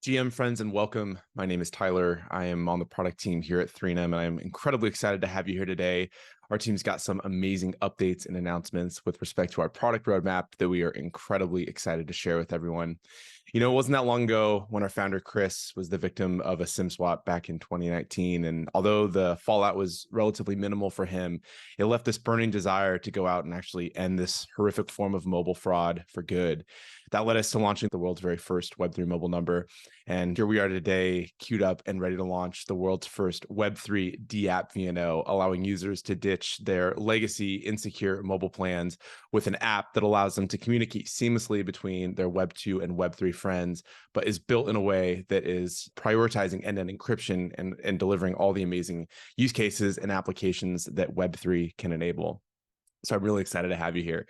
GM friends and welcome. My name is Tyler. I am on the product team here at 3NUM, and I'm incredibly excited to have you here today. Our team's got some amazing updates and announcements with respect to our product roadmap that we are incredibly excited to share with everyone. You know, it wasn't that long ago when our founder, Chris, was the victim of a SIM swap back in 2019. And although the fallout was relatively minimal for him, it left this burning desire to go out and actually end this horrific form of mobile fraud for good. That led us to launching the world's very first Web3 mobile number. And here we are today, queued up and ready to launch the world's first Web3 dAppVNO, allowing users to ditch their legacy insecure mobile plans with an app that allows them to communicate seamlessly between their Web2 and Web3 friends, but is built in a way that is prioritizing end-to-end encryption and delivering all the amazing use cases and applications that Web3 can enable. So I'm really excited to have you here.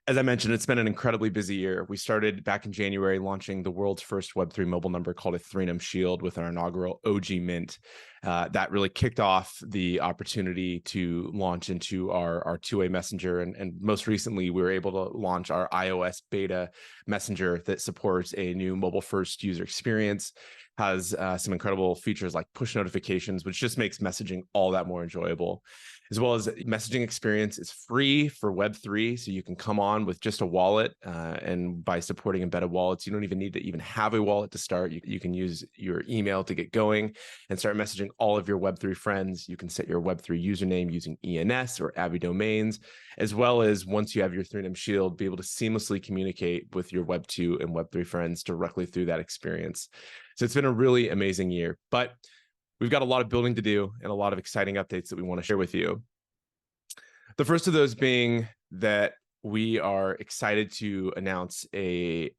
As I mentioned, it's been an incredibly busy year. We started back in January launching the world's first Web3 mobile number called a 3NUM Shield with our inaugural OG Mint. That really kicked off the opportunity to launch into our two-way messenger. And most recently, we were able to launch our iOS beta messenger that supports a new mobile-first user experience, has some incredible features like push notifications, which just makes messaging all that more enjoyable. As well as messaging experience is free for Web3, so you can come on with just a wallet, and by supporting embedded wallets, you don't even need to even have a wallet to start. You can use your email to get going and start messaging all of your Web3 friends. You can set your Web3 username using ENS or Avi domains, as well as once you have your 3NUM Shield, be able to seamlessly communicate with your Web2 and Web3 friends directly through that experience. So it's been a really amazing year, but we've got a lot of building to do and a lot of exciting updates that we want to share with you. The first of those being that we are excited to announce a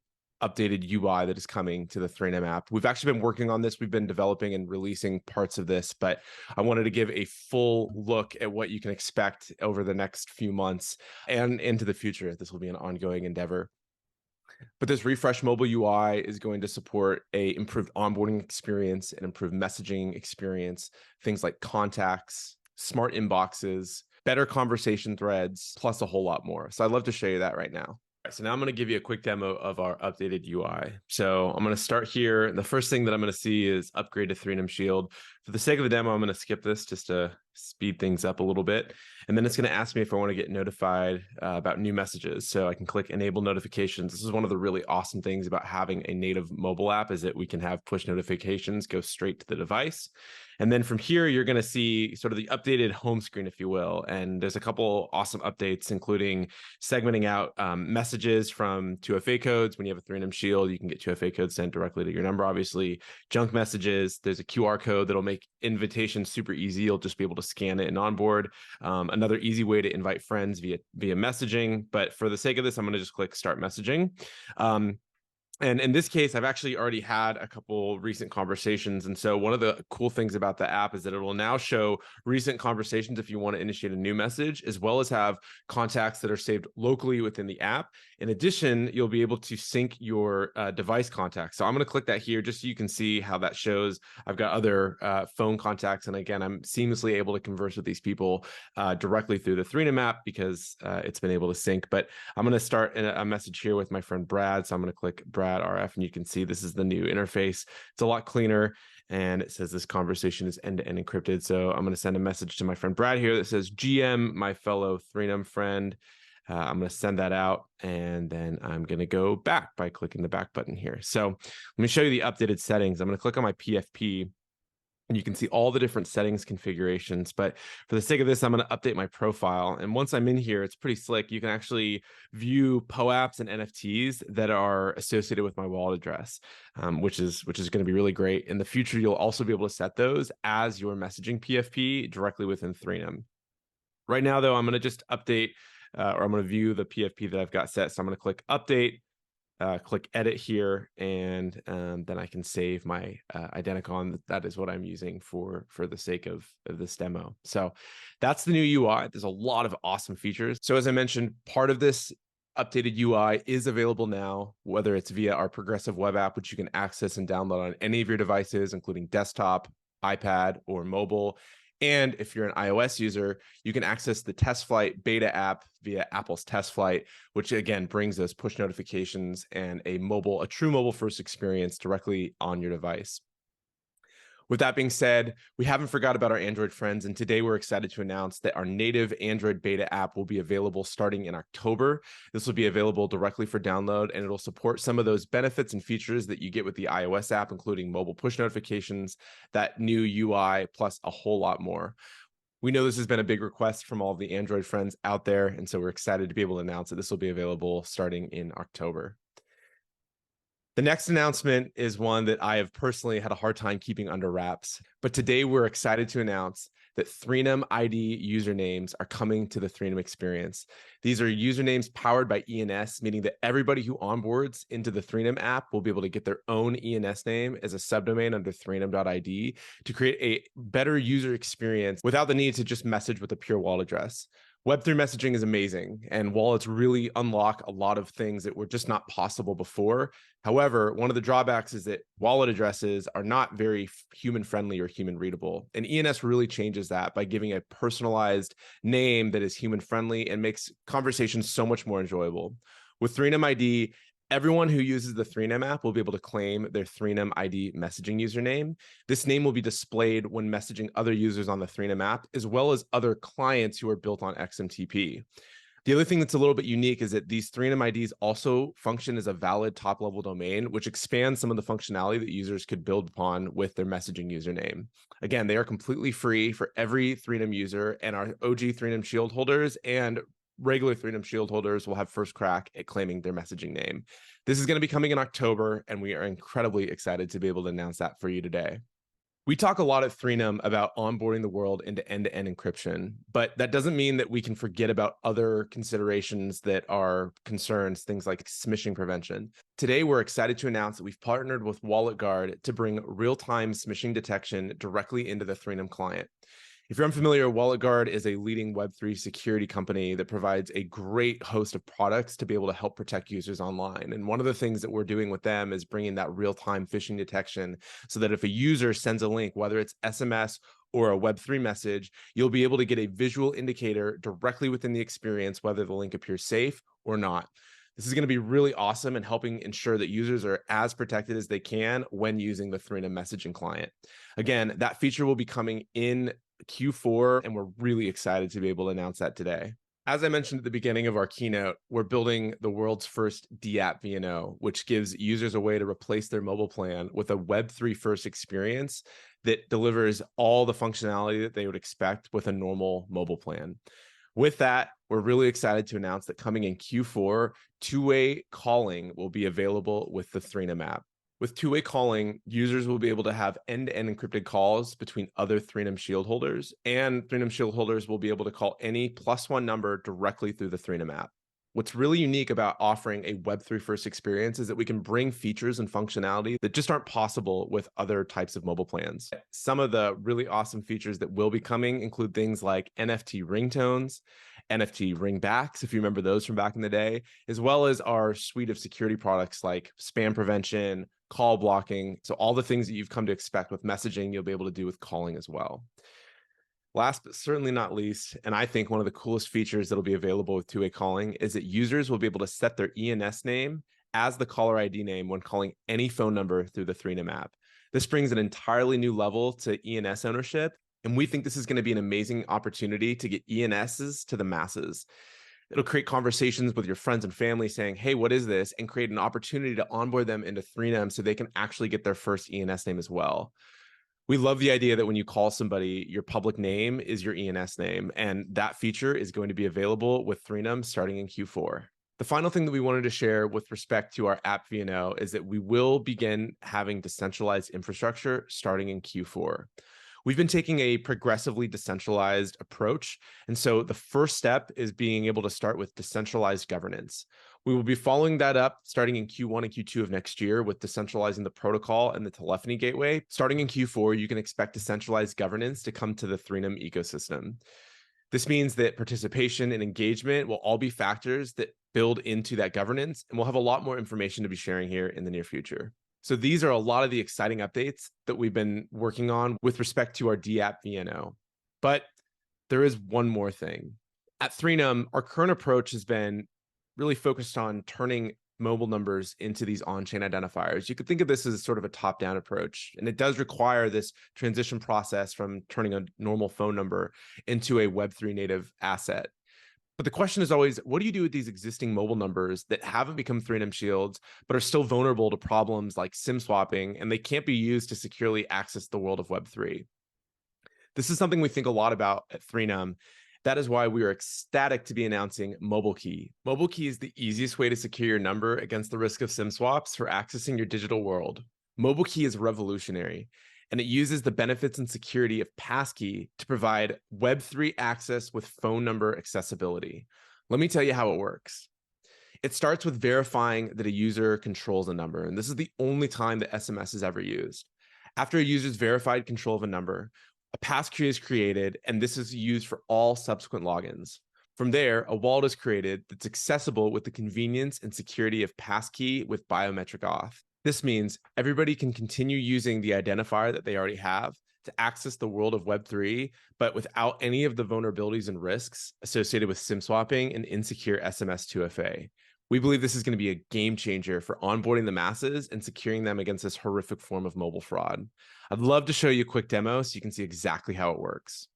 updated UI that is coming to the 3NUM app. We've actually been working on this. We've been developing and releasing parts of this, but I wanted to give a full look at what you can expect over the next few months and into the future. This will be an ongoing endeavor. But this refresh mobile UI is going to support a improved onboarding experience and improved messaging experience, things like contacts, smart inboxes, better conversation threads, plus a whole lot more. So I'd love to show you that right now. So now I'm going to give you a quick demo of our updated UI. So I'm going to start here. The first thing that I'm going to see is upgrade to 3NUM Shield. For the sake of the demo, I'm going to skip this just to speed things up a little bit. And then it's going to ask me if I want to get notified about new messages. So I can click enable notifications. This is one of the really awesome things about having a native mobile app is that we can have push notifications go straight to the device. And then from here, you're going to see sort of the updated home screen, if you will. And there's a couple awesome updates, including segmenting out messages from 2FA codes. When you have a 3NUM Shield, you can get 2FA codes sent directly to your number, obviously. Junk messages, there's a QR code that'll make invitations super easy. You'll just be able to scan it and onboard. Another easy way to invite friends via messaging. But for the sake of this, I'm going to just click start messaging. And in this case, I've actually already had a couple recent conversations. And so one of the cool things about the app is that it will now show recent conversations if you want to initiate a new message, as well as have contacts that are saved locally within the app. In addition, you'll be able to sync your device contacts. So I'm going to click that here just so you can see how that shows. I've got other phone contacts. And again, I'm seamlessly able to converse with these people directly through the 3NUM app because it's been able to sync. But I'm going to start a message here with my friend Brad. So I'm going to click Brad RF, and you can see this is the new interface. It's a lot cleaner, and it says this conversation is end-to-end encrypted. So I'm going to send a message to my friend Brad here that says, GM, my fellow 3NUM friend. I'm going to send that out, and then I'm going to go back by clicking the back button here. So let me show you the updated settings. I'm going to click on my PFP, and you can see all the different settings configurations. But for the sake of this, I'm going to update my profile. And once I'm in here, it's pretty slick. You can actually view POAPs and NFTs that are associated with my wallet address, which is going to be really great. In the future, you'll also be able to set those as your messaging PFP directly within 3NUM. Right now, though, I'm going to just update, or I'm going to view the PFP that I've got set. So I'm going to click update. Click edit here, and then I can save my Identicon. That is what I'm using for the sake of this demo. So that's the new UI. There's a lot of awesome features. So as I mentioned, part of this updated UI is available now, whether it's via our progressive web app, which you can access and download on any of your devices, including desktop, iPad, or mobile. And if you're an iOS user, you can access the Test Flight beta app via Apple's Test Flight, which again brings those push notifications and a true mobile first experience directly on your device. With that being said, we haven't forgot about our Android friends, and today we're excited to announce that our native Android beta app will be available starting in October. This will be available directly for download, and it'll support some of those benefits and features that you get with the iOS app, including mobile push notifications, that new UI, plus a whole lot more. We know this has been a big request from all of the Android friends out there, and so we're excited to be able to announce that this will be available starting in October. The next announcement is one that I have personally had a hard time keeping under wraps, but today we're excited to announce that 3NUM ID usernames are coming to the 3NUM experience. These are usernames powered by ENS, meaning that everybody who onboards into the 3NUM app will be able to get their own ENS name as a subdomain under 3num.id to create a better user experience without the need to just message with a pure wallet address. Web3 messaging is amazing, and wallets really unlock a lot of things that were just not possible before. However, one of the drawbacks is that wallet addresses are not very human-friendly or human-readable, and ENS really changes that by giving a personalized name that is human-friendly and makes conversations so much more enjoyable. With 3NUM ID, everyone who uses the 3NUM app will be able to claim their 3NUM ID messaging username. This name will be displayed when messaging other users on the 3NUM app, as well as other clients who are built on XMTP. The other thing that's a little bit unique is that these 3NUM IDs also function as a valid top-level domain, which expands some of the functionality that users could build upon with their messaging username. Again, they are completely free for every 3NUM user, and our OG 3NUM Shield holders and regular 3NUM Shield holders will have first crack at claiming their messaging name. This is going to be coming in October, and we are incredibly excited to be able to announce that for you today. We talk a lot at 3NUM about onboarding the world into end-to-end encryption, but that doesn't mean that we can forget about other considerations that are concerns, things like smishing prevention. Today, we're excited to announce that we've partnered with WalletGuard to bring real-time smishing detection directly into the 3NUM client. If you're unfamiliar, WalletGuard is a leading Web3 security company that provides a great host of products to be able to help protect users online. And one of the things that we're doing with them is bringing that real-time phishing detection so that if a user sends a link, whether it's SMS or a Web3 message, you'll be able to get a visual indicator directly within the experience, whether the link appears safe or not. This is going to be really awesome and helping ensure that users are as protected as they can when using the 3NUM messaging client. Again, that feature will be coming in Q4, and we're really excited to be able to announce that today. As I mentioned at the beginning of our keynote, we're building the world's first dAppVNO, which gives users a way to replace their mobile plan with a Web3 first experience that delivers all the functionality that they would expect with a normal mobile plan. With that, we're really excited to announce that coming in Q4, two-way calling will be available with the 3NUM app. With two-way calling, users will be able to have end-to-end encrypted calls between other 3NUM Shield holders, and 3NUM Shield holders will be able to call any +1 number directly through the 3NUM app. What's really unique about offering a Web3 first experience is that we can bring features and functionality that just aren't possible with other types of mobile plans. Some of the really awesome features that will be coming include things like NFT ringtones, NFT ringbacks, if you remember those from back in the day, as well as our suite of security products like spam prevention, call blocking. So all the things that you've come to expect with messaging, you'll be able to do with calling as well. Last but certainly not least, and I think one of the coolest features that'll be available with two-way calling is that users will be able to set their ENS name as the caller ID name when calling any phone number through the 3NUM app. This brings an entirely new level to ENS ownership, and we think this is going to be an amazing opportunity to get ENSs to the masses. It'll create conversations with your friends and family saying, hey, what is this? And create an opportunity to onboard them into 3NUM so they can actually get their first ENS name as well. We love the idea that when you call somebody, your public name is your ENS name, and that feature is going to be available with 3NUM starting in Q4. The final thing that we wanted to share with respect to our dAppVNO is that we will begin having decentralized infrastructure starting in Q4. We've been taking a progressively decentralized approach, and so the first step is being able to start with decentralized governance. We will be following that up starting in Q1 and Q2 of next year with decentralizing the protocol and the telephony gateway. Starting in Q4, you can expect decentralized governance to come to the 3NUM ecosystem. This means that participation and engagement will all be factors that build into that governance, and we'll have a lot more information to be sharing here in the near future. So these are a lot of the exciting updates that we've been working on with respect to our dAppVNO. But there is one more thing. At 3NUM, our current approach has been really focused on turning mobile numbers into these on-chain identifiers. You could think of this as sort of a top-down approach, and it does require this transition process from turning a normal phone number into a Web3 native asset. But the question is always, what do you do with these existing mobile numbers that haven't become 3NUM shields, but are still vulnerable to problems like SIM swapping, and they can't be used to securely access the world of Web3? This is something we think a lot about at 3NUM. That is why we are ecstatic to be announcing MobileKey. MobileKey is the easiest way to secure your number against the risk of SIM swaps for accessing your digital world. MobileKey is revolutionary, and it uses the benefits and security of passkey to provide Web3 access with phone number accessibility. Let me tell you how it works. It starts with verifying that a user controls a number, and this is the only time that SMS is ever used. After a user's verified control of a number, a passkey is created, and this is used for all subsequent logins. From there, a wallet is created that's accessible with the convenience and security of passkey with biometric auth. This means everybody can continue using the identifier that they already have to access the world of Web3, but without any of the vulnerabilities and risks associated with SIM swapping and insecure SMS 2FA. We believe this is going to be a game changer for onboarding the masses and securing them against this horrific form of mobile fraud. I'd love to show you a quick demo so you can see exactly how it works.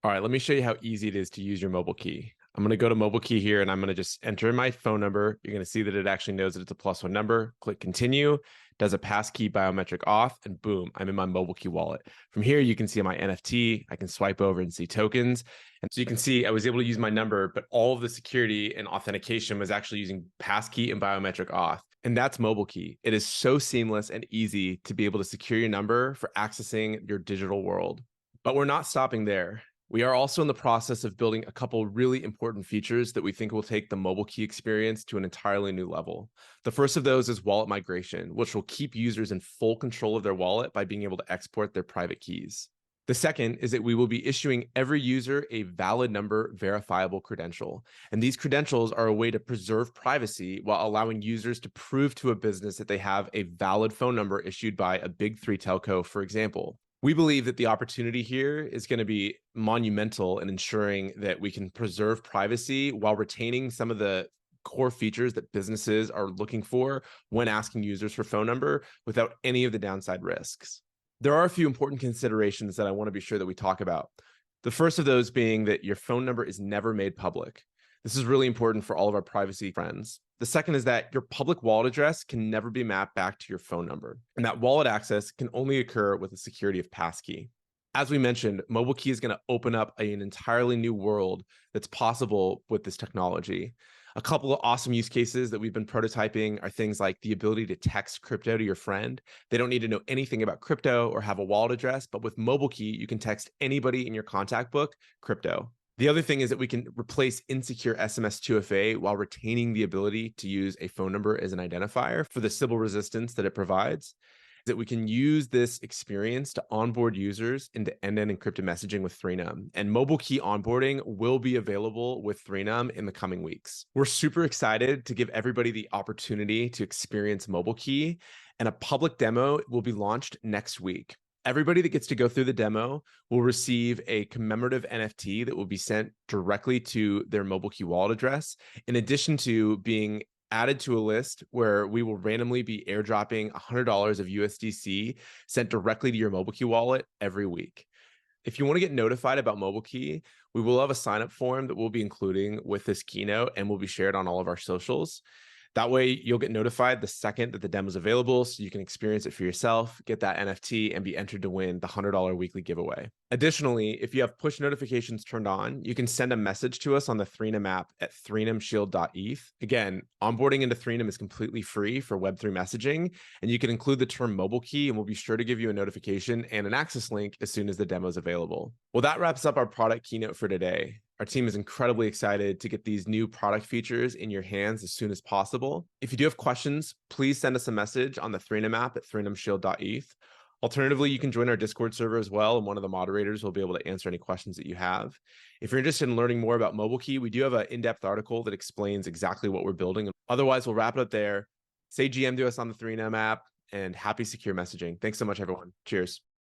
All right, let me show you how easy it is to use your MobileKey. I'm going to go to MobileKey here, and I'm going to just enter in my phone number. You're going to see that it actually knows that it's a +1 number. Click continue, does a passkey biometric auth, and boom, I'm in my MobileKey wallet. From here, you can see my NFT. I can swipe over and see tokens. And so you can see I was able to use my number, but all of the security and authentication was actually using passkey and biometric auth. And that's MobileKey. It is so seamless and easy to be able to secure your number for accessing your digital world. But we're not stopping there. We are also in the process of building a couple really important features that we think will take the MobileKey experience to an entirely new level. The first of those is wallet migration, which will keep users in full control of their wallet by being able to export their private keys. The second is that we will be issuing every user a valid number verifiable credential. And these credentials are a way to preserve privacy while allowing users to prove to a business that they have a valid phone number issued by a big 3 telco, for example. We believe that the opportunity here is going to be monumental in ensuring that we can preserve privacy while retaining some of the core features that businesses are looking for when asking users for phone number without any of the downside risks. There are a few important considerations that I want to be sure that we talk about. The first of those being that your phone number is never made public. This is really important for all of our privacy friends. The second is that your public wallet address can never be mapped back to your phone number, and that wallet access can only occur with the security of passkey. As we mentioned, MobileKey is going to open up an entirely new world that's possible with this technology. A couple of awesome use cases that we've been prototyping are things like the ability to text crypto to your friend. They don't need to know anything about crypto or have a wallet address, but with MobileKey, you can text anybody in your contact book crypto. The other thing is that we can replace insecure SMS 2FA while retaining the ability to use a phone number as an identifier for the Sybil resistance that it provides. That we can use this experience to onboard users into end-to-end encrypted messaging with 3NUM. And MobileKey onboarding will be available with 3NUM in the coming weeks. We're super excited to give everybody the opportunity to experience MobileKey, and a public demo will be launched next week. Everybody that gets to go through the demo will receive a commemorative NFT that will be sent directly to their MobileKey wallet address, in addition to being added to a list where we will randomly be airdropping $100 of USDC sent directly to your MobileKey wallet every week. If you want to get notified about MobileKey, we will have a sign-up form that we'll be including with this keynote and will be shared on all of our socials. That way, you'll get notified the second that the demo is available, so you can experience it for yourself, get that NFT, and be entered to win the $100 weekly giveaway. Additionally, if you have push notifications turned on, you can send a message to us on the 3NUM app at 3NUMshield.eth. Again, onboarding into 3NUM is completely free for Web3 messaging, and you can include the term MobileKey, and we'll be sure to give you a notification and an access link as soon as the demo is available. Well, that wraps up our product keynote for today. Our team is incredibly excited to get these new product features in your hands as soon as possible. If you do have questions, please send us a message on the 3NUM app at 3NUMshield.eth. Alternatively, you can join our Discord server as well, and one of the moderators will be able to answer any questions that you have. If you're interested in learning more about MobileKey, we do have an in-depth article that explains exactly what we're building. Otherwise, we'll wrap it up there. Say GM to us on the 3NUM app, and happy secure messaging. Thanks so much, everyone. Cheers.